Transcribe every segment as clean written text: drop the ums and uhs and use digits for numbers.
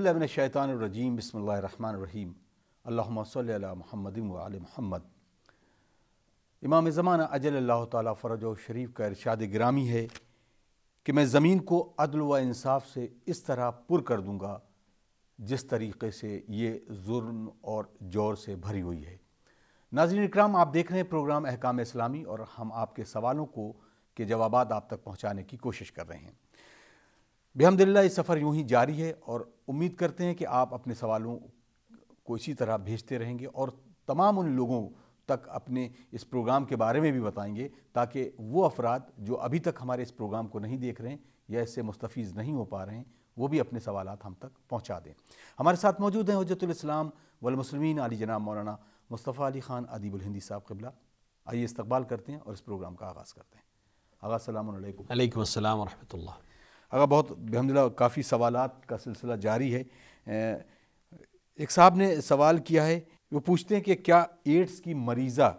باللہ من الشیطان الرجیم بسم اللہ الرحمن الرحیم اللہم صلی علی محمد و آل محمد۔ امام زمانہ اجل اللہ تعالیٰ فرجہ شریف کا ارشاد گرامی ہے کہ میں زمین کو عدل و انصاف سے اس طرح پر کر دوں گا جس طریقے سے یہ ظلم اور جور سے بھری ہوئی ہے۔ ناظرین اکرام، آپ دیکھ رہے ہیں پروگرام احکام اسلامی اور ہم آپ کے سوالوں کے جوابات آپ تک پہنچانے کی کوشش کر رہے ہیں۔ بحمدللہ یہ سفر یوں ہی جاری ہے اور امید کرتے ہیں کہ آپ اپنے سوالوں کو اسی طرح بھیجتے رہیں گے اور تمام ان لوگوں تک اپنے اس پروگرام کے بارے میں بھی بتائیں گے تاکہ وہ افراد جو ابھی تک ہمارے اس پروگرام کو نہیں دیکھ رہے ہیں یا اس سے مستفیض نہیں ہو پا رہے ہیں وہ بھی اپنے سوالات ہم تک پہنچا دیں۔ ہمارے ساتھ موجود ہیں حجت الاسلام والمسلمین علی جناب مولانا مصطفیٰ علی خان ادیب الہندی صاحب قبلہ۔ آئیے استقبال کرتے ہیں اور اس پروگرام کا آغاز کرتے ہیں۔ آغا السلام علیکم۔ علیکم السلام ورحمۃ اللہ۔ آغا بہت بحمدللہ کافی سوالات کا سلسلہ جاری ہے۔ ایک صاحب نے سوال کیا ہے، وہ پوچھتے ہیں کہ کیا ایڈز کی مریضہ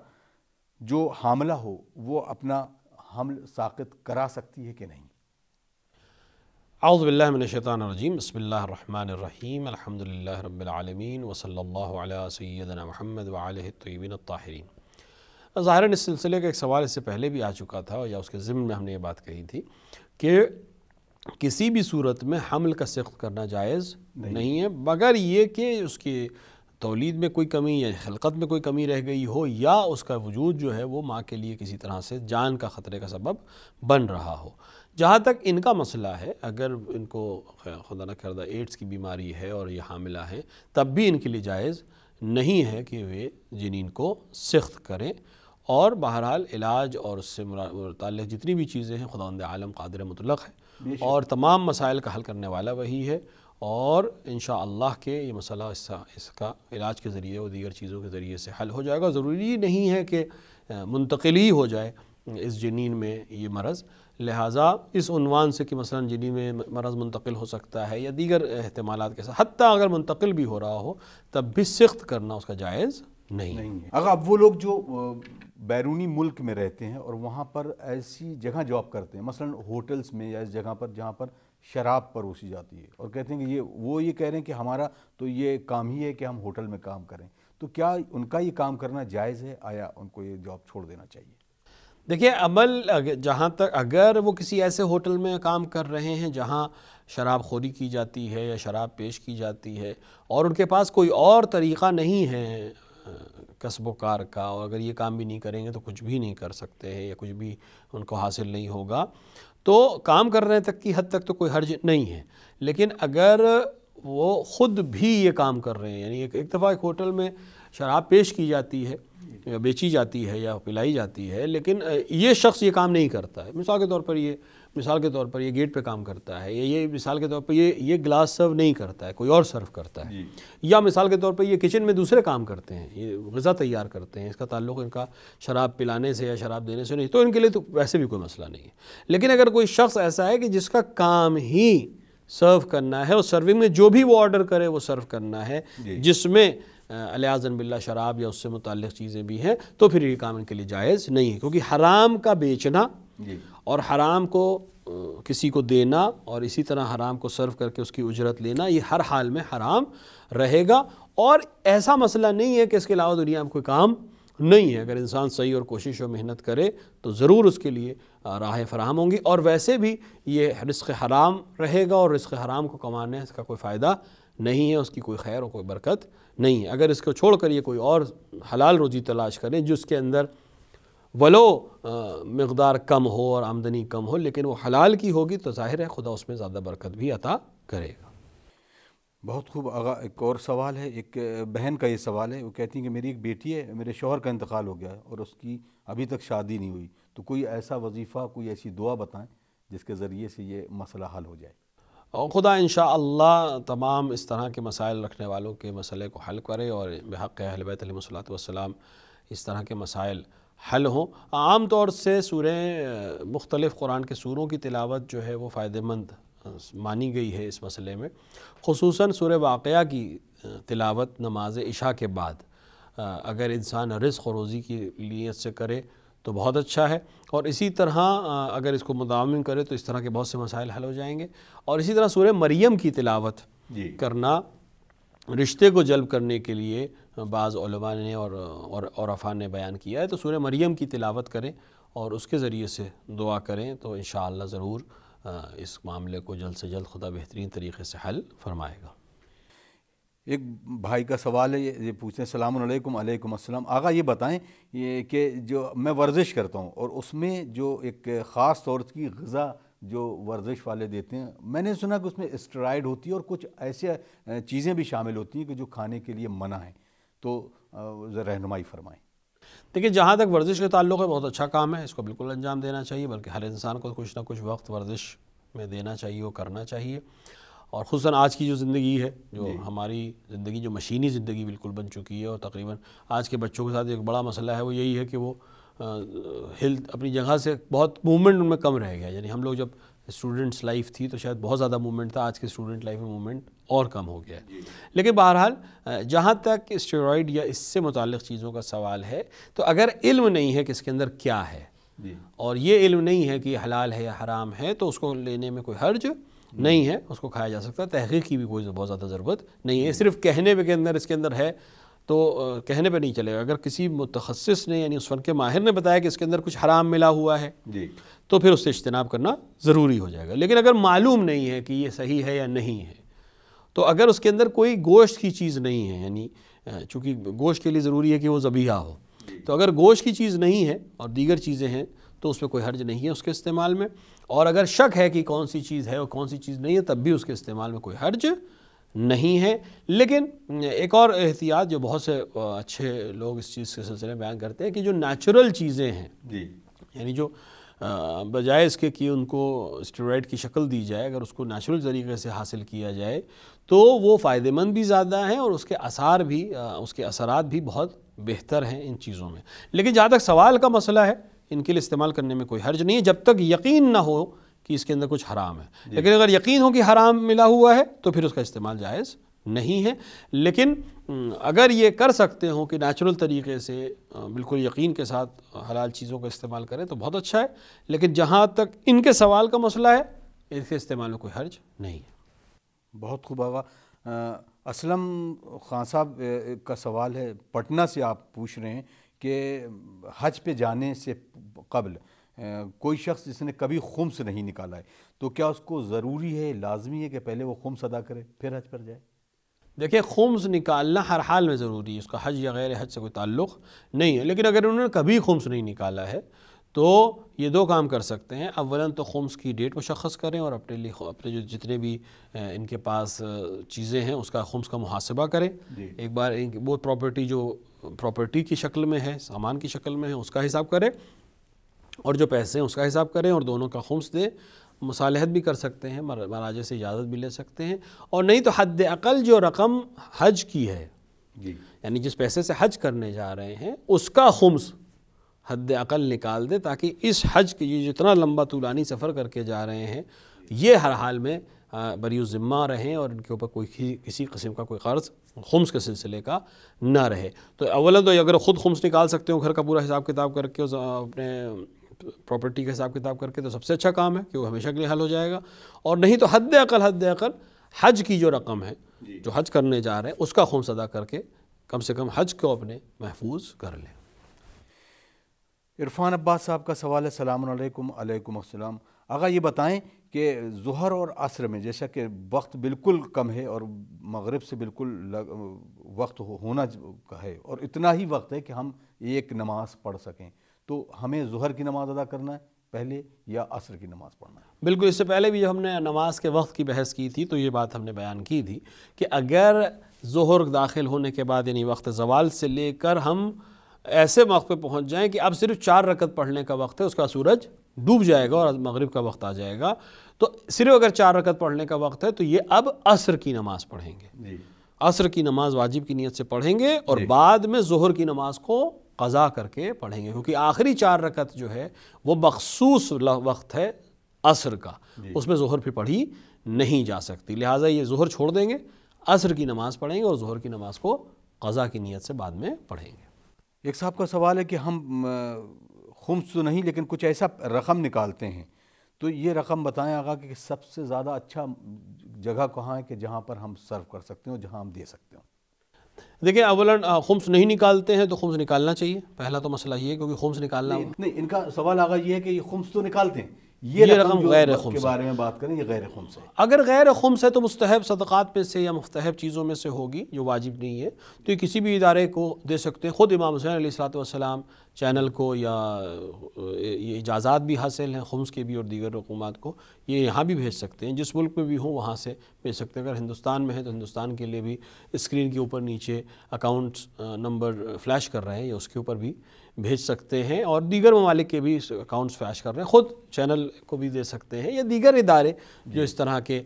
جو حاملہ ہو وہ اپنا حمل ساقط کرا سکتی ہے کہ نہیں؟ اعوذ باللہ من الشیطان الرجیم، بسم اللہ الرحمن الرحیم، الحمدللہ رب العالمین وصلی اللہ علی سیدنا محمد وآلہ الطیبین الطاہرین۔ ظاہراً اس سلسلے کا ایک سوال اس سے پہلے بھی آ چکا تھا یا اس کے ضمن میں ہم نے یہ بات کہی تھی کہ کسی بھی صورت میں حمل کا سقط کرنا جائز نہیں ہے مگر یہ کہ اس کی تولید میں کوئی کمی یا خلقت میں کوئی کمی رہ گئی ہو یا اس کا وجود جو ہے وہ ماں کے لیے کسی طرح سے جان کا خطرے کا سبب بن رہا ہو۔ جہاں تک ان کا مسئلہ ہے، اگر ان کو خدا نہ کردہ ایڈز کی بیماری ہے اور یہ حاملہ ہیں تب بھی ان کے لیے جائز نہیں ہے کہ وہ جنین کو سقط کریں، اور بہرحال علاج اور اس سے متعلق جتنی بھی چیزیں ہیں خداوند عالم قادر مطلق ہے اور تمام مسائل کا حل کرنے والا وہی ہے، اور انشاءاللہ کہ یہ مسئلہ اس کا علاج کے ذریعے اور دیگر چیزوں کے ذریعے سے حل ہو جائے گا۔ ضروری نہیں ہے کہ منتقلی ہو جائے اس جنین میں یہ مرض، لہٰذا اس عنوان سے کہ مثلا جنین میں مرض منتقل ہو سکتا ہے یا دیگر احتمالات کے ساتھ حتیٰ اگر منتقل بھی ہو رہا ہو تب بھی سقط کرنا اس کا جائز نہیں ہے۔ اگر اب وہ لوگ جو بیرونی ملک میں رہتے ہیں اور وہاں پر ایسی جگہ جاب کرتے ہیں، مثلا ہوٹلز میں یا اس جگہ پر جہاں پر شراب پروسی جاتی ہے، اور کہتے ہیں کہ وہ یہ کہہ رہے ہیں کہ ہمارا تو یہ کام ہی ہے کہ ہم ہوٹل میں کام کریں، تو کیا ان کا یہ کام کرنا جائز ہے؟ آیا ان کو یہ جاب چھوڑ دینا چاہیے؟ دیکھیے، عمل جہاں تک اگر وہ کسی ایسے ہوٹل میں کام کر رہے ہیں جہاں شراب خوری کی جاتی ہے یا شراب پیش کی جاتی ہے اور ان کے پاس کوئی اور طریقہ نہیں ہے کسب و کار کا، اور اگر یہ کام بھی نہیں کریں گے تو کچھ بھی نہیں کر سکتے ہیں یا کچھ بھی ان کو حاصل نہیں ہوگا، تو کام کرنے تک کی حد تک تو کوئی حرج نہیں ہے۔ لیکن اگر وہ خود بھی یہ کام کر رہے ہیں، یعنی ایک دفعہ ایک ہوٹل میں شراب پیش کی جاتی ہے یا بیچی جاتی ہے یا پلائی جاتی ہے لیکن یہ شخص یہ کام نہیں کرتا ہے، مثال کے طور پر یہ گیٹ پہ کام کرتا ہے، یہ مثال کے طور پر یہ گلاس سرو نہیں کرتا ہے، کوئی اور سرو کرتا ہے، یا مثال کے طور پر یہ کچن میں دوسرے کام کرتے ہیں، یہ غذا تیار کرتے ہیں، اس کا تعلق ان کا شراب پلانے سے یا شراب دینے سے نہیں، تو ان کے لیے تو ویسے بھی کوئی مسئلہ نہیں ہے۔ لیکن اگر کوئی شخص ایسا ہے کہ جس کا کام ہی سرو کرنا ہے اور سرونگ میں جو بھی وہ آرڈر کرے وہ سرو کرنا ہے، جس میں علیاذن باللہ شراب یا اس سے متعلق چیزیں بھی ہیں، تو پھر یہ کام ان کے لیے جائز نہیں ہے، کیونکہ حرام کا بیچنا اور حرام کو کسی کو دینا اور اسی طرح حرام کو سرو کر کے اس کی اجرت لینا یہ ہر حال میں حرام رہے گا، اور ایسا مسئلہ نہیں ہے کہ اس کے علاوہ دنیا میں کوئی کام نہیں ہے۔ اگر انسان صحیح اور کوشش اور محنت کرے تو ضرور اس کے لیے راہیں فراہم ہوں گی، اور ویسے بھی یہ رزق حرام رہے گا اور رزق حرام کو کمانے اس کا کوئی فائدہ نہیں ہے، اس کی کوئی خیر اور کوئی برکت نہیں ہے۔ اگر اس کو چھوڑ کر یہ کوئی اور حلال روزی تلاش کریں جس کے اندر ولو مقدار کم ہو اور آمدنی کم ہو لیکن وہ حلال کی ہوگی تو ظاہر ہے خدا اس میں زیادہ برکت بھی عطا کرے گا۔ بہت خوب آغا، ایک اور سوال ہے، ایک بہن کا یہ سوال ہے، وہ کہتی ہیں کہ میری ایک بیٹی ہے، میرے شوہر کا انتقال ہو گیا ہے اور اس کی ابھی تک شادی نہیں ہوئی، تو کوئی ایسا وظیفہ، کوئی ایسی دعا بتائیں جس کے ذریعے سے یہ مسئلہ حل ہو جائے؟ اور خدا انشاءاللہ تمام اس طرح کے مسائل رکھنے والوں کے مسئلے کو حل کرے اور بحق اہل بیت علیہ الصلوۃ والسلام اس طرح کے مسائل حل ہوں۔ عام طور سے مختلف قرآن کے سوروں کی تلاوت جو ہے وہ فائدہ مند مانی گئی ہے اس مسئلے میں، خصوصاً سورہ واقعہ کی تلاوت نماز عشاء کے بعد اگر انسان رزق و روزی کی نیت سے کرے تو بہت اچھا ہے، اور اسی طرح اگر اس کو مداوم کرے تو اس طرح کے بہت سے مسائل حل ہو جائیں گے۔ اور اسی طرح سورہ مریم کی تلاوت جی کرنا رشتے کو جلب کرنے کے لیے بعض علماء نے اور عرفاء نے بیان کیا ہے۔ تو سورہ مریم کی تلاوت کریں اور اس کے ذریعے سے دعا کریں تو انشاءاللہ ضرور اس معاملے کو جلد سے جلد خدا بہترین طریقے سے حل فرمائے گا۔ ایک بھائی کا سوال ہے، یہ پوچھتے ہیں السلام علیکم۔ علیکم السلام۔ آقا یہ بتائیں یہ کہ جو میں ورزش کرتا ہوں اور اس میں جو ایک خاص طور کی غذا جو ورزش والے دیتے ہیں، میں نے سنا کہ اس میں اسٹرائڈ ہوتی ہے اور کچھ ایسے چیزیں بھی شامل ہوتی ہیں کہ جو کھانے کے لیے منع ہیں، تو رہنمائی فرمائیں۔ دیکھیں جہاں تک ورزش کے تعلق ہے، بہت اچھا کام ہے، اس کو بالکل انجام دینا چاہیے، بلکہ ہر انسان کو کچھ نہ کچھ وقت ورزش میں دینا چاہیے، وہ کرنا چاہیے۔ اور خصوصاً آج کی جو زندگی ہے، جو ہماری زندگی جو مشینی زندگی بالکل بن چکی ہے، اور تقریباً آج کے بچوں کے ساتھ ایک بڑا مسئلہ ہے، وہ یہی ہے کہ وہ ہیلتھ اپنی جگہ سے بہت موومنٹ ان میں کم رہ گیا۔ یعنی ہم لوگ جب اسٹوڈنٹس لائف تھی تو شاید بہت زیادہ موومنٹ تھا، آج کے اسٹوڈنٹ لائف میں موومنٹ اور کم ہو گیا ہے۔ لیکن بہرحال جہاں تک اسٹیرائڈ یا اس سے متعلق چیزوں کا سوال ہے، تو اگر علم نہیں ہے کہ اس کے اندر کیا ہے اور یہ علم نہیں ہے کہ یہ حلال ہے یا حرام ہے، تو اس کو لینے میں کوئی حرج نہیں ہے، اس کو کھایا جا سکتا ہے۔ تحقیق کی بھی کوئی بہت زیادہ ضرورت نہیں ہے، صرف کہنے پہ کے اندر اس کے اندر ہے تو کہنے پہ نہیں چلے گا۔ اگر کسی متخصص نے یعنی اس فن کے ماہر نے بتایا کہ اس کے اندر کچھ حرام ملا ہوا ہے تو پھر اس سے اجتناب کرنا ضروری ہو جائے گا۔ لیکن اگر معلوم نہیں ہے کہ یہ صحیح ہے یا نہیں ہے، تو اگر اس کے اندر کوئی گوشت کی چیز نہیں ہے، یعنی چونکہ گوشت کے لیے ضروری ہے کہ وہ ذبیحہ ہو، تو اگر گوشت کی چیز نہیں ہے اور دیگر چیزیں ہیں تو اس پہ کوئی حرج نہیں ہے اس کے استعمال میں۔ اور اگر شک ہے کہ کون سی چیز ہے اور کون سی چیز نہیں ہے، تب بھی اس کے استعمال میں کوئی حرج نہیں ہے۔ لیکن ایک اور احتیاط جو بہت سے اچھے لوگ اس چیز کے سلسلے میں بیان کرتے ہیں کہ جو نیچرل چیزیں ہیں، یعنی جو بجائے اس کے کہ ان کو اسٹیرائڈ کی شکل دی جائے، اگر اس کو نیچرل طریقے سے حاصل کیا جائے تو وہ فائدہ مند بھی زیادہ ہیں اور اس کے اس کے اثرات بھی بہت بہتر ہیں ان چیزوں میں۔ لیکن جہاں تک سوال کا مسئلہ ہے، ان کے لیے استعمال کرنے میں کوئی حرج نہیں ہے جب تک یقین نہ ہو کہ اس کے اندر کچھ حرام ہے۔ لیکن اگر یقین ہو کہ حرام ملا ہوا ہے تو پھر اس کا استعمال جائز نہیں ہے۔ لیکن اگر یہ کر سکتے ہوں کہ نیچرل طریقے سے بالکل یقین کے ساتھ حلال چیزوں کا استعمال کریں تو بہت اچھا ہے۔ لیکن جہاں تک ان کے سوال کا مسئلہ ہے، اس کے استعمال میں کوئی حرج نہیں ہے۔ بہت خوب آقا۔ اسلم خان صاحب کا سوال ہے، پٹنہ سے آپ پوچھ رہے ہیں کہ حج پہ جانے سے قبل کوئی شخص جس نے کبھی خمس نہیں نکالا ہے تو کیا اس کو ضروری ہے، لازمی ہے کہ پہلے وہ خمس ادا کرے پھر حج پر جائے؟ دیکھیں خمس نکالنا ہر حال میں ضروری ہے، اس کا حج یا غیر حج سے کوئی تعلق نہیں ہے۔ لیکن اگر انہوں نے کبھی خمس نہیں نکالا ہے تو یہ دو کام کر سکتے ہیں۔ اولاً تو خمس کی ڈیٹ مشخص کریں اور اپنے جو جتنے بھی ان کے پاس چیزیں ہیں اس کا خمس کا محاسبہ کریں۔ ایک بار وہ پراپرٹی کی شکل میں ہے، سامان کی شکل میں ہے، اس کا حساب کریں، اور جو پیسے ہیں اس کا حساب کریں اور دونوں کا خمس دیں۔ مصالحت بھی کر سکتے ہیں، مراجع سے اجازت بھی لے سکتے ہیں، اور نہیں تو حد اقل جو رقم حج کی ہے، یعنی جس پیسے سے حج کرنے جا رہے ہیں اس کا خمس حد اقل نکال دے، تاکہ اس حج کے یہ جتنا لمبا طولانی سفر کر کے جا رہے ہیں یہ ہر حال میں بری الذمہ رہیں اور ان کے اوپر کوئی کسی قسم کا کوئی قرض خمس کے سلسلے کا نہ رہے۔ تو اولا تو اگر خود خمس نکال سکتے ہو گھر کا پورا حساب کتاب کر کے، اپنے پراپرٹی کا حساب کتاب کر کے، تو سب سے اچھا کام ہے کہ وہ ہمیشہ کے لیے حل ہو جائے گا۔ اور نہیں تو حد اقل حج کی جو رقم ہے جو حج کرنے جا رہے ہیں اس کا خمس ادا کر کے کم سے کم حج کو اپنے محفوظ کر لیں۔ عرفان عباس صاحب کا سوال ہے، السلام علیکم۔ علیکم السلام۔ آقا یہ بتائیں کہ ظہر اور عصر میں جیسا کہ وقت بالکل کم ہے اور مغرب سے بالکل وقت ہونا ہے اور اتنا ہی وقت ہے کہ ہم ایک نماز پڑھ سکیں، تو ہمیں ظہر کی نماز ادا کرنا ہے پہلے یا عصر کی نماز پڑھنا ہے؟ بالکل، اس سے پہلے بھی جب ہم نے نماز کے وقت کی بحث کی تھی تو یہ بات ہم نے بیان کی تھی کہ اگر ظہر داخل ہونے کے بعد یعنی وقت زوال سے لے کر ہم ایسے وقت پہ پہنچ جائیں کہ اب صرف 4 رکعت پڑھنے کا وقت ہے، اس کا سورج ڈوب جائے گا اور مغرب کا وقت آ جائے گا، تو صرف اگر 4 رکعت پڑھنے کا وقت ہے تو یہ اب عصر کی نماز پڑھیں گے۔ عصر کی نماز واجب کی نیت سے پڑھیں گے اور بعد میں ظہر کی نماز کو قضا کر کے پڑھیں گے، کیونکہ آخری 4 رکعت جو ہے وہ مخصوص وقت ہے عصر کا، اس میں ظہر پھر پڑھی نہیں جا سکتی، لہٰذا یہ ظہر چھوڑ دیں گے، عصر کی نماز پڑھیں گے اور ظہر کی نماز کو قضا کی نیت سے بعد میں پڑھیں گے۔ ایک صاحب کا سوال ہے کہ ہم خمس تو نہیں لیکن کچھ ایسا رقم نکالتے ہیں تو یہ رقم بتائیں آقا کہ سب سے زیادہ اچھا جگہ کہاں ہے کہ جہاں پر ہم سرو کر سکتے ہوں، جہاں ہم دے سکتے ہوں؟ دیکھیں اولاً خمس نہیں نکالتے ہیں تو خمس نکالنا چاہیے، پہلا تو مسئلہ یہ ہے، کیونکہ خمس نکالنا نہیں، ان کا سوال آقا یہ ہے کہ یہ خمس تو نکالتے ہیں، یہ رقم جو غیر کے خمس بارے میں بات کریں، یہ غیر خمس ہے۔ اگر غیر خمس ہے تو مستحب صدقات میں سے یا مستحب چیزوں میں سے ہوگی جو واجب نہیں ہے، تو یہ کسی بھی ادارے کو دے سکتے ہیں۔ خود امام حسین علیہ الصلوۃ والسلام چینل کو یا یہ اجازات بھی حاصل ہیں خمس کے بھی اور دیگر رقومات کو، یہ یہاں بھی بھیج سکتے ہیں، جس ملک میں بھی ہوں وہاں سے بھیج سکتے ہیں۔ اگر ہندوستان میں ہے تو ہندوستان کے لیے بھی اسکرین کے اوپر نیچے اکاؤنٹ نمبر فلیش کر رہے ہیں، یا اس کے اوپر بھی بھیج سکتے ہیں، اور دیگر ممالک کے بھی اکاؤنٹس فلیش کر رہے ہیں، خود چینل کو بھی دے سکتے ہیں، یا دیگر ادارے جو اس طرح کے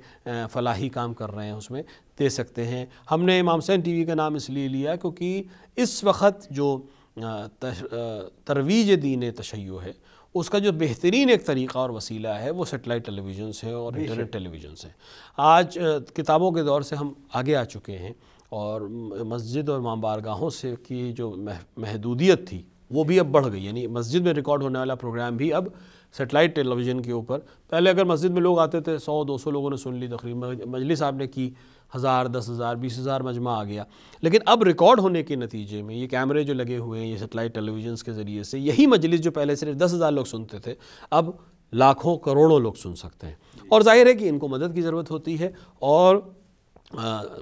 فلاحی کام کر رہے ہیں اس میں دے سکتے ہیں۔ ہم نے امام حسین ٹی وی کا نام اس لیے لیا کیونکہ اس وقت جو ترویج دین تشیع ہے اس کا جو بہترین ایک طریقہ اور وسیلہ ہے وہ سیٹلائٹ ٹیلی ویژنس ہیں اور انٹرنیٹ ٹیلی ویژنس ہیں۔ آج کتابوں کے دور سے ہم آگے آ چکے ہیں، اور مسجد اور امام بارگاہوں سے کی جو محدودیت تھی وہ بھی اب بڑھ گئی، یعنی مسجد میں ریکارڈ ہونے والا پروگرام بھی اب سیٹلائٹ ٹیلی ویژن کے اوپر، پہلے اگر مسجد میں لوگ آتے تھے 100-200 لوگوں نے سن لی تقریر، مجلس آپ نے کی 1000 10,000 20,000 مجمع آ گیا، لیکن اب ریکارڈ ہونے کے نتیجے میں یہ کیمرے جو لگے ہوئے ہیں یہ سیٹلائٹ ٹیلی ویژنس کے ذریعے سے یہی مجلس جو پہلے صرف 10,000 لوگ سنتے تھے اب لاکھوں کروڑوں لوگ سن سکتے ہیں، اور ظاہر ہے کہ ان کو مدد کی ضرورت ہوتی ہے، اور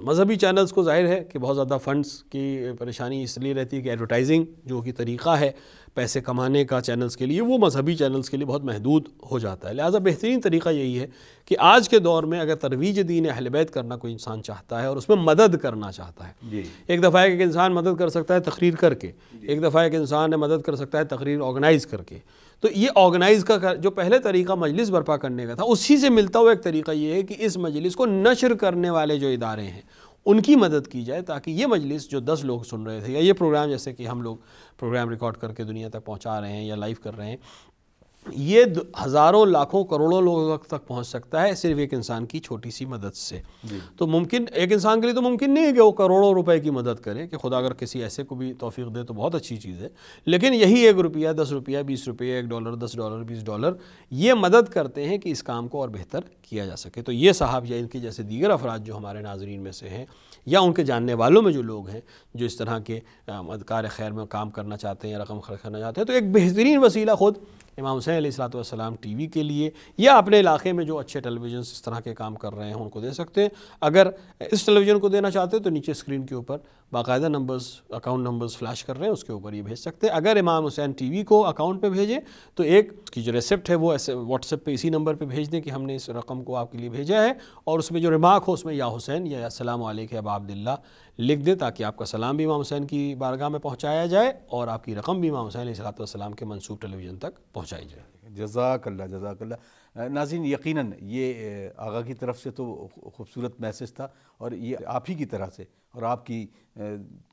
مذہبی چینلز کو ظاہر ہے کہ بہت زیادہ فنڈز کی پریشانی اس لیے رہتی ہے کہ ایڈورٹائزنگ جو کہ طریقہ ہے پیسے کمانے کا چینلز کے لیے وہ مذہبی چینلز کے لیے بہت محدود ہو جاتا ہے، لہٰذا بہترین طریقہ یہی ہے کہ آج کے دور میں اگر ترویج دین اہل بیت کرنا کوئی انسان چاہتا ہے اور اس میں مدد کرنا چاہتا ہے، ایک دفعہ ایک انسان مدد کر سکتا ہے تقریر کر کے، ایک دفعہ ایک انسان مدد کر سکتا ہے تقریر آرگنائز کر کے، تو یہ آرگنائز کا جو پہلے طریقہ مجلس برپا کرنے کا تھا اسی سے ملتا ہوا ایک طریقہ یہ ہے کہ اس مجلس کو نشر کرنے والے جو ادارے ہیں ان کی مدد کی جائے، تاکہ یہ مجلس جو 10 لوگ سن رہے تھے یا یہ پروگرام جیسے کہ ہم لوگ پروگرام ریکارڈ کر کے دنیا تک پہنچا رہے ہیں یا لائیو کر رہے ہیں، یہ ہزاروں لاکھوں کروڑوں لوگوں تک پہنچ سکتا ہے صرف ایک انسان کی چھوٹی سی مدد سے۔ تو ممکن ایک انسان کے لیے تو ممکن نہیں ہے کہ وہ کروڑوں روپے کی مدد کرے، کہ خدا اگر کسی ایسے کو بھی توفیق دے تو بہت اچھی چیز ہے، لیکن یہی 1 روپیہ 10 روپیہ 20 روپیہ $1 $10 $20 یہ مدد کرتے ہیں کہ اس کام کو اور بہتر کیا جا سکے۔ تو یہ صاحب یا ان کے جیسے دیگر افراد جو ہمارے ناظرین میں سے ہیں یا ان کے جاننے والوں میں جو لوگ ہیں جو اس طرح کے کار خیر میں کام کرنا چاہتے ہیں یا رقم خرچ کرنا چاہتے ہیں، تو ایک بہترین وسیلہ خود امام حسین علیہ الصلوۃ والسلام ٹی وی کے لیے یا اپنے علاقے میں جو اچھے ٹیلی ویژنس اس طرح کے کام کر رہے ہیں ان کو دے سکتے ہیں۔ اگر اس ٹیلی ویژن کو دینا چاہتے ہیں تو نیچے اسکرین کے اوپر باقاعدہ نمبرز اکاؤنٹ نمبرز فلیش کر رہے ہیں، اس کے اوپر یہ بھیج سکتے ہیں۔ اگر امام حسین ٹی وی کو اکاؤنٹ پہ بھیجیں تو ایک اس کی جو ریسپٹ ہے وہ ایسے واٹس ایپ پہ اسی نمبر پہ بھیج دیں کہ ہم نے اس رقم کو آپ کے لیے بھیجا ہے، اور اس میں جو ریمارک ہو اس میں یا حسین یا السلام علیکم ابا عبداللہ لکھ دیں، تاکہ آپ کا سلام بھی امام حسین کی بارگاہ میں پہنچایا جائے اور آپ کی رقم بھی امام حسین علیہ الصلوۃ والسلام کے منسوب ٹیلی ویژن تک پہنچائی جائے۔ جزاک اللہ جزاک اللہ۔ ناظرین یقیناً یہ آغا کی طرف سے تو خوبصورت میسج تھا، اور یہ آپ ہی کی طرح سے اور آپ کی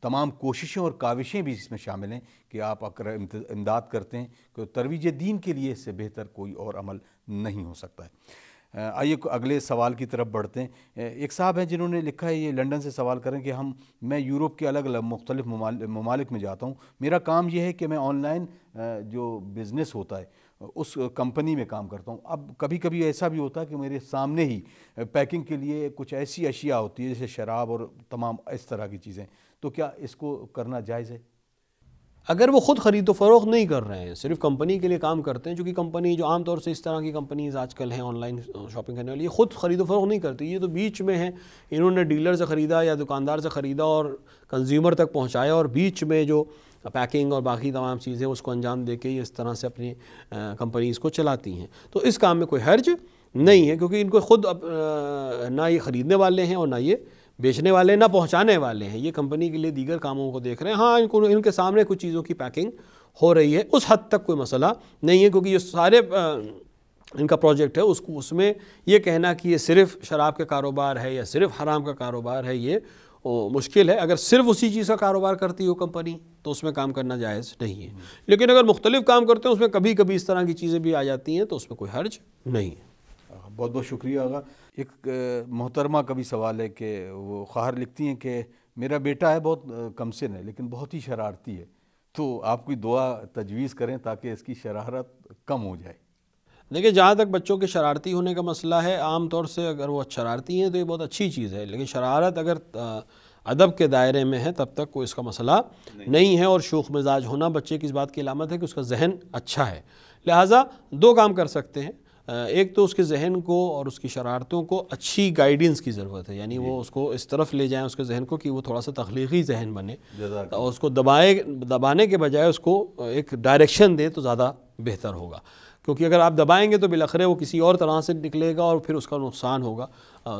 تمام کوششیں اور کاوشیں بھی اس میں شامل ہیں کہ آپ اگر امداد کرتے ہیں کہ ترویج دین کے لیے اس سے بہتر کوئی اور عمل نہیں ہو سکتا ہے۔ آئیے اگلے سوال کی طرف بڑھتے ہیں۔ ایک صاحب ہیں جنہوں نے لکھا ہے، یہ لنڈن سے سوال کریں کہ میں یورپ کے الگ الگ مختلف ممالک میں جاتا ہوں، میرا کام یہ ہے کہ میں آن لائن جو بزنس ہوتا ہے اس کمپنی میں کام کرتا ہوں۔ اب کبھی کبھی ایسا بھی ہوتا ہے کہ میرے سامنے ہی پیکنگ کے لیے کچھ ایسی اشیاء ہوتی ہے جیسے شراب اور تمام اس طرح کی چیزیں، تو کیا اس کو کرنا جائز ہے؟ اگر وہ خود خرید و فروخت نہیں کر رہے ہیں، صرف کمپنی کے لیے کام کرتے ہیں، چونکہ کمپنی جو عام طور سے اس طرح کی کمپنیز آج کل ہیں آن لائن شاپنگ کرنے والی، یہ خود خرید و فروخت نہیں کرتی، یہ تو بیچ میں ہیں، انہوں نے ڈیلر سے خریدا یا دکاندار سے خریدا اور کنزیومر تک پہنچایا، اور بیچ میں جو پیکنگ اور باقی تمام چیزیں اس کو انجام دے کے یہ اس طرح سے اپنی کمپنیز کو چلاتی ہیں۔ تو اس کام میں کوئی حرج نہیں ہے، کیونکہ ان کو خود نہ یہ خریدنے والے ہیں اور نہ یہ بیچنے والے نہ پہنچانے والے ہیں، یہ کمپنی کے لیے دیگر کاموں کو دیکھ رہے ہیں۔ ہاں ان کے سامنے کچھ چیزوں کی پیکنگ ہو رہی ہے، اس حد تک کوئی مسئلہ نہیں ہے، کیونکہ یہ سارے ان کا پروجیکٹ ہے، اس میں یہ کہنا کہ یہ صرف شراب کا کاروبار ہے یا صرف حرام کا کاروبار ہے یہ مشکل ہے۔ اگر صرف اسی چیز کا کاروبار کرتی ہو کمپنی تو اس میں کام کرنا جائز نہیں ہے، لیکن اگر مختلف کام کرتے ہیں اس میں کبھی کبھی اس طرح کی چیزیں بھی آ جاتی ہیں تو اس میں کوئی حرج نہیں ہے۔ بہت بہت شکریہ آغا۔ ایک محترمہ کا بھی سوال ہے کہ وہ خواہر لکھتی ہیں کہ میرا بیٹا ہے، بہت کم سن ہے لیکن بہت ہی شرارتی ہے، تو آپ کوئی دعا تجویز کریں تاکہ اس کی شرارت کم ہو جائے۔ دیکھیں جہاں تک بچوں کے شرارتی ہونے کا مسئلہ ہے، عام طور سے اگر وہ شرارتی ہیں تو یہ بہت اچھی چیز ہے، لیکن شرارت اگر ادب کے دائرے میں ہے تب تک کوئی اس کا مسئلہ نہیں ہے، اور شوخ مزاج ہونا بچے کی اس بات کی علامت ہے کہ اس کا ذہن اچھا ہے۔ لہٰذا دو کام کر سکتے ہیں، ایک تو اس کے ذہن کو اور اس کی شرارتوں کو اچھی گائیڈنس کی ضرورت ہے، یعنی وہ اس کو اس طرف لے جائیں اس کے ذہن کو کہ وہ تھوڑا سا تخلیقی ذہن بنے، اور اس کو دبانے کے بجائے اس کو ایک ڈائریکشن دے تو زیادہ بہتر ہوگا، کیونکہ اگر آپ دبائیں گے تو بالآخر وہ کسی اور طرح سے نکلے گا اور پھر اس کا نقصان ہوگا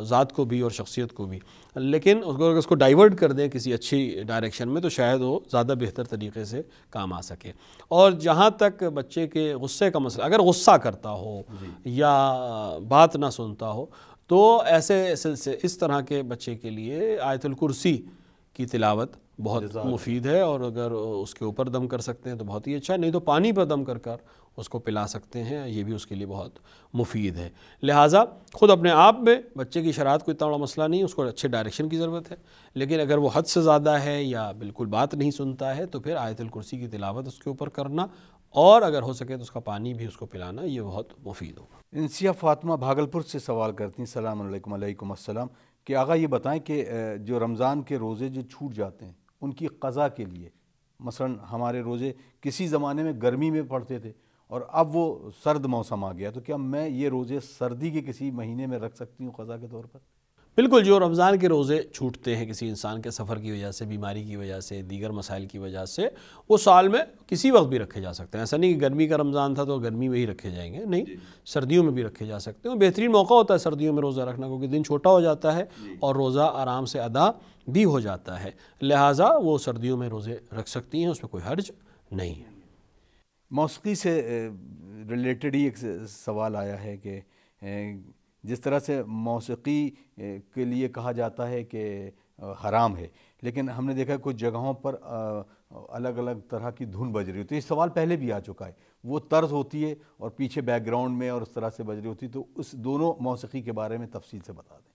ذات کو بھی اور شخصیت کو بھی۔ لیکن اگر اس کو ڈائیورٹ کر دیں کسی اچھی ڈائریکشن میں تو شاید وہ زیادہ بہتر طریقے سے کام آ سکے۔ اور جہاں تک بچے کے غصے کا مسئلہ، اگر غصہ کرتا ہو یا بات نہ سنتا ہو تو ایسے اس طرح کے بچے کے لیے آیت الکرسی کی تلاوت بہت مفید ہے، اور اگر اس کے اوپر دم کر سکتے ہیں تو بہت ہی اچھا، نہیں تو پانی پر دم کر کر اس کو پلا سکتے ہیں، یہ بھی اس کے لیے بہت مفید ہے۔ لہٰذا خود اپنے آپ میں بچے کی شرارت کوئی اتنا بڑا مسئلہ نہیں، اس کو اچھے ڈائریکشن کی ضرورت ہے، لیکن اگر وہ حد سے زیادہ ہے یا بالکل بات نہیں سنتا ہے تو پھر آیت الکرسی کی تلاوت اس کے اوپر کرنا، اور اگر ہو سکے تو اس کا پانی بھی اس کو پلانا، یہ بہت مفید ہوگا۔ انسیہ فاطمہ بھاگلپور سے سوال کرتی ہیں، السلام علیکم۔ وعلیکم السلام۔ کہ آغا یہ بتائیں کہ جو رمضان کے روزے جو چھوٹ جاتے ہیں ان کی قضا کے لیے، مثلا ہمارے روزے کسی زمانے میں گرمی میں پڑتے تھے اور اب وہ سرد موسم آ گیا، تو کیا میں یہ روزے سردی کے کسی مہینے میں رکھ سکتی ہوں قضا کے طور پر؟ بالکل، جو رمضان کے روزے چھوٹتے ہیں کسی انسان کے سفر کی وجہ سے، بیماری کی وجہ سے، دیگر مسائل کی وجہ سے، وہ سال میں کسی وقت بھی رکھے جا سکتے ہیں۔ ایسا نہیں کہ گرمی کا رمضان تھا تو گرمی میں ہی رکھے جائیں گے، نہیں، سردیوں میں بھی رکھے جا سکتے ہیں۔ بہترین موقع ہوتا ہے سردیوں میں روزہ رکھنا، کیونکہ دن چھوٹا ہو جاتا ہے اور روزہ آرام سے ادا بھی ہو جاتا ہے، لہٰذا وہ سردیوں میں روزے رکھ سکتی ہیں، اس میں کوئی حرج نہیں ہے۔ موسیقی سے ریلیٹڈ ہی ایک سوال آیا ہے کہ جس طرح سے موسیقی کے لیے کہا جاتا ہے کہ حرام ہے، لیکن ہم نے دیکھا ہے کچھ جگہوں پر الگ الگ طرح کی دھن بج رہی ہوتی ہے۔ یہ سوال پہلے بھی آ چکا ہے، وہ طرز ہوتی ہے اور پیچھے بیک گراؤنڈ میں اور اس طرح سے بج رہی ہوتی ہے، تو اس دونوں موسیقی کے بارے میں تفصیل سے بتا دیں۔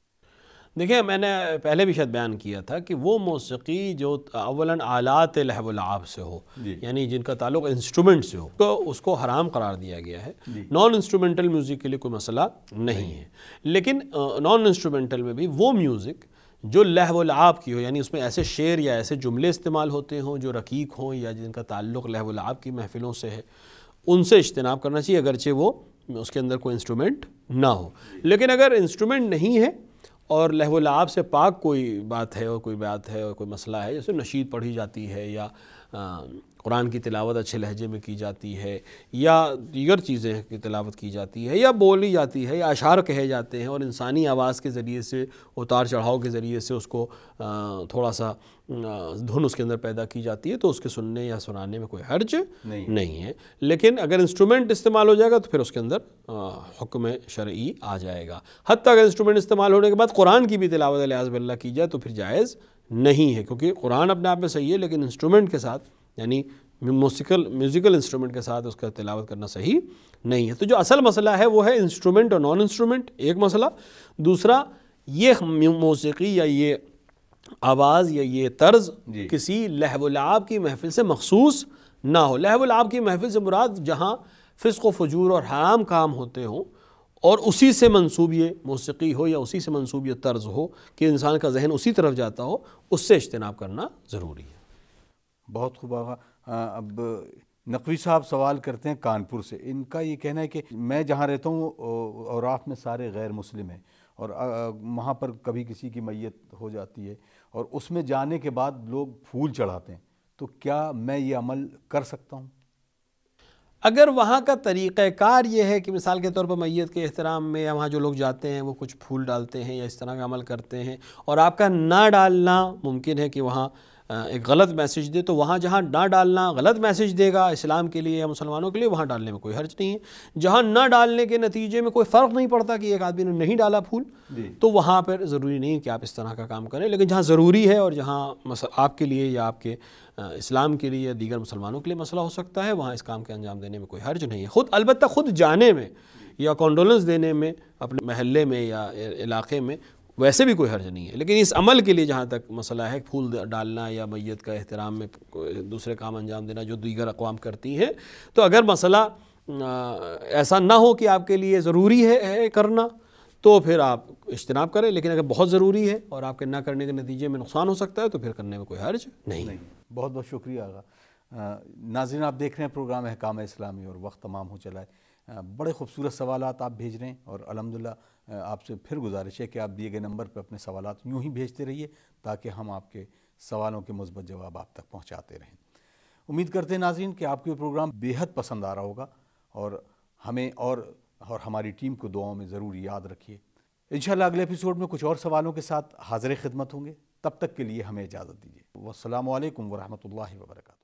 دیکھیں، میں نے پہلے بھی شاید بیان کیا تھا کہ وہ موسیقی جو اولاً آلات لہو و لعب سے ہو، یعنی جن کا تعلق انسٹرومنٹ سے ہو، تو اس کو حرام قرار دیا گیا ہے۔ نان انسٹرومنٹل میوزک کے لیے کوئی مسئلہ نہیں ہے، لیکن نان انسٹرومنٹل میں بھی وہ میوزک جو لہو و لعب کی ہو، یعنی اس میں ایسے شعر یا ایسے جملے استعمال ہوتے ہوں جو رقیق ہوں یا جن کا تعلق لہو و لعب کی محفلوں سے ہے، ان سے اجتناب کرنا چاہیے، اگرچہ وہ اس کے اندر کوئی انسٹرومنٹ نہ ہو۔ لیکن اگر انسٹرومنٹ نہیں ہے اور لہو و لعب سے پاک کوئی بات ہے اور کوئی بات ہے اور کوئی مسئلہ ہے، جیسے نشید پڑھی جاتی ہے یا قرآن کی تلاوت اچھے لہجے میں کی جاتی ہے یا دیگر چیزیں کی تلاوت کی جاتی ہے یا بولی جاتی ہے یا اشعار کہے جاتے ہیں اور انسانی آواز کے ذریعے سے، اتار چڑھاؤ کے ذریعے سے اس کو تھوڑا سا دھن اس کے اندر پیدا کی جاتی ہے، تو اس کے سننے یا سنانے میں کوئی حرج نہیں ہے۔ لیکن اگر انسٹرومنٹ استعمال ہو جائے گا تو پھر اس کے اندر حکم شرعی آ جائے گا۔ حتیٰ اگر انسٹرومنٹ استعمال ہونے کے بعد قرآن کی بھی تلاوت علیہ باللہ کی جائے تو پھر جائز نہیں ہے، کیونکہ قرآن اپنے آپ میں صحیح ہے لیکن انسٹرومنٹ کے ساتھ، یعنی میوزیکل انسٹرومنٹ کے ساتھ اس کا تلاوت کرنا صحیح نہیں ہے۔ تو جو اصل مسئلہ ہے وہ ہے انسٹرومنٹ اور نان انسٹرومنٹ، ایک مسئلہ۔ دوسرا، یہ موسیقی یا یہ آواز یا یہ طرز کسی لہو و لعب کی محفل سے مخصوص نہ ہو۔ لہو و لعب کی محفل سے مراد جہاں فسق و فجور اور حرام کام ہوتے ہوں اور اسی سے منسوب یہ موسیقی ہو یا اسی سے منسوب یہ طرز ہو کہ انسان کا ذہن اسی طرف جاتا ہو، اس سے اجتناب کرنا ضروری ہے۔ بہت خوب آغا۔ اب نقوی صاحب سوال کرتے ہیں کانپور سے، ان کا یہ کہنا ہے کہ میں جہاں رہتا ہوں اوراف میں سارے غیر مسلم ہیں اور وہاں پر کبھی کسی کی میت ہو جاتی ہے اور اس میں جانے کے بعد لوگ پھول چڑھاتے ہیں، تو کیا میں یہ عمل کر سکتا ہوں؟ اگر وہاں کا طریقہ کار یہ ہے کہ مثال کے طور پر میت کے احترام میں یا وہاں جو لوگ جاتے ہیں وہ کچھ پھول ڈالتے ہیں یا اس طرح کا عمل کرتے ہیں اور آپ کا نہ ڈالنا ممکن ہے کہ وہاں ایک غلط میسج دے، تو وہاں جہاں نہ ڈالنا غلط میسج دے گا اسلام کے لیے یا مسلمانوں کے لیے، وہاں ڈالنے میں کوئی حرج نہیں ہے۔ جہاں نہ ڈالنے کے نتیجے میں کوئی فرق نہیں پڑتا کہ ایک آدمی نے نہیں ڈالا پھول، تو وہاں پر ضروری نہیں کہ آپ اس طرح کا کام کریں، لیکن جہاں ضروری ہے اور جہاں آپ کے لیے یا آپ کے اسلام کے لیے یا دیگر مسلمانوں کے لیے مسئلہ ہو سکتا ہے، وہاں اس کام کے انجام دینے میں کوئی حرج نہیں ہے۔ البتہ خود جانے میں یا کانڈولنس دینے میں اپنے محلے میں یا علاقے میں ویسے بھی کوئی حرج نہیں ہے، لیکن اس عمل کے لیے جہاں تک مسئلہ ہے پھول ڈالنا یا میت کا احترام میں دوسرے کام انجام دینا جو دیگر اقوام کرتی ہیں، تو اگر مسئلہ ایسا نہ ہو کہ آپ کے لیے ضروری ہے کرنا، تو پھر آپ اجتناب کریں، لیکن اگر بہت ضروری ہے اور آپ کے نہ کرنے کے نتیجے میں نقصان ہو سکتا ہے تو پھر کرنے میں کوئی حرج نہیں۔ بہت بہت شکریہ آغا۔ ناظرین، آپ دیکھ رہے ہیں پروگرام احکام اسلامی اور وقت تمام ہو چلا ہے۔ بڑے خوبصورت سوالات آپ بھیج رہے ہیں، اور الحمدللہ آپ سے پھر گزارش ہے کہ آپ دیے گئے نمبر پہ اپنے سوالات یوں ہی بھیجتے رہیے تاکہ ہم آپ کے سوالوں کے مثبت جواب آپ تک پہنچاتے رہیں۔ امید کرتے ہیں ناظرین کہ آپ کو یہ پروگرام بے حد پسند آ رہا ہوگا، اور ہمیں اور ہماری ٹیم کو دعاؤں میں ضرور یاد رکھیے۔ انشاءاللہ اگلے ایپیسوڈ میں کچھ اور سوالوں کے ساتھ حاضر خدمت ہوں گے، تب تک کے لیے ہمیں اجازت دیجیے۔ والسلام علیکم ورحمۃ اللہ وبرکاتہ۔